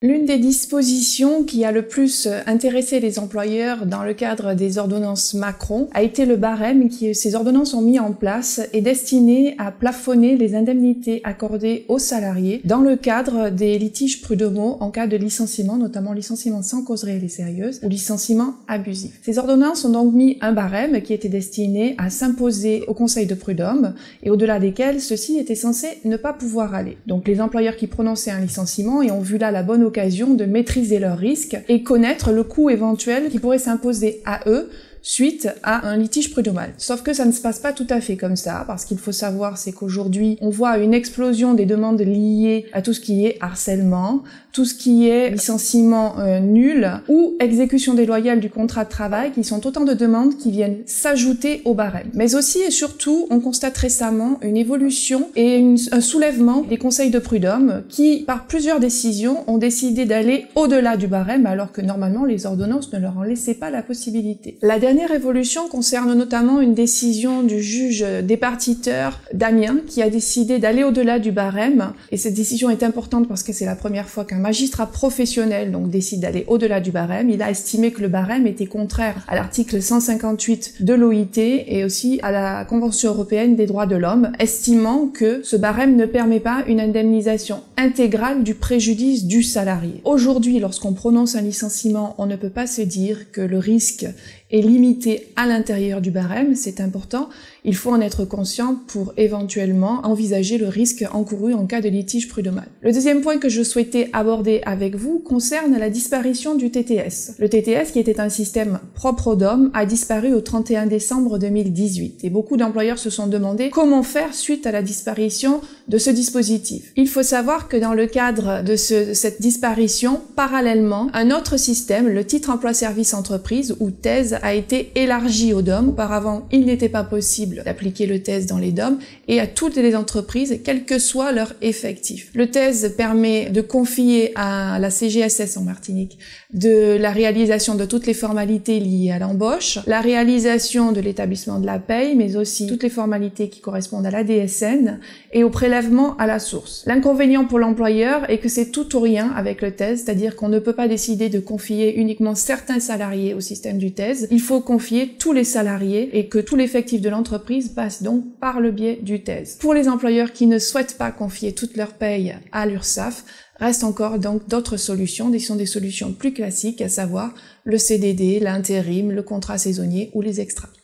L'une des dispositions qui a le plus intéressé les employeurs dans le cadre des ordonnances Macron a été le barème que ces ordonnances ont mis en place et destiné à plafonner les indemnités accordées aux salariés dans le cadre des litiges prud'homaux en cas de licenciement, notamment licenciement sans cause réelle et sérieuse ou licenciement abusif. Ces ordonnances ont donc mis un barème qui était destiné à s'imposer au Conseil de prud'homme et au-delà desquels ceux-ci étaient censés ne pas pouvoir aller. Donc les employeurs qui prononçaient un licenciement et ont vu là la bonne occasion de maîtriser leurs risques et connaître le coût éventuel qui pourrait s'imposer à eux suite à un litige prud'homal. Sauf que ça ne se passe pas tout à fait comme ça, parce qu'il faut savoir, c'est qu'aujourd'hui, on voit une explosion des demandes liées à tout ce qui est harcèlement, tout ce qui est licenciement nul ou exécution déloyale du contrat de travail, qui sont autant de demandes qui viennent s'ajouter au barème. Mais aussi et surtout, on constate récemment une évolution et un soulèvement des conseils de prud'homme qui, par plusieurs décisions, ont décidé d'aller au-delà du barème, alors que normalement les ordonnances ne leur en laissaient pas la possibilité. La dernière évolution concerne notamment une décision du juge départiteur d'Amiens qui a décidé d'aller au-delà du barème, et cette décision est importante parce que c'est la première fois qu'un magistrat professionnel donc décide d'aller au-delà du barème. Il a estimé que le barème était contraire à l'article 158 de l'OIT et aussi à la Convention européenne des droits de l'homme, estimant que ce barème ne permet pas une indemnisation intégrale du préjudice du salarié. Aujourd'hui, lorsqu'on prononce un licenciement, on ne peut pas se dire que le risque est limité à l'intérieur du barème, c'est important. Il faut en être conscient pour éventuellement envisager le risque encouru en cas de litige prud'homal. Le deuxième point que je souhaitais aborder avec vous concerne la disparition du TTS. Le TTS, qui était un système propre aux DOM, a disparu au 31 décembre 2018 et beaucoup d'employeurs se sont demandé comment faire suite à la disparition de ce dispositif. Il faut savoir que dans le cadre de cette disparition, parallèlement, un autre système, le titre emploi-service entreprise ou TES, a été élargi aux DOM. Auparavant, il n'était pas possible d'appliquer le TES dans les DOM et à toutes les entreprises, quel que soit leur effectif. Le TES permet de confier à la CGSS en Martinique de la réalisation de toutes les formalités liées à l'embauche, la réalisation de l'établissement de la paye, mais aussi toutes les formalités qui correspondent à la DSN et au prélèvement à la source. L'inconvénient pour l'employeur est que c'est tout ou rien avec le TES, c'est-à-dire qu'on ne peut pas décider de confier uniquement certains salariés au système du TES. Il faut confier tous les salariés et que tout l'effectif de l'entreprise passe donc par le biais du TES. Pour les employeurs qui ne souhaitent pas confier toute leur paye à l'URSSAF, restent encore donc d'autres solutions, qui sont des solutions plus classiques, à savoir le CDD, l'intérim, le contrat saisonnier ou les extras.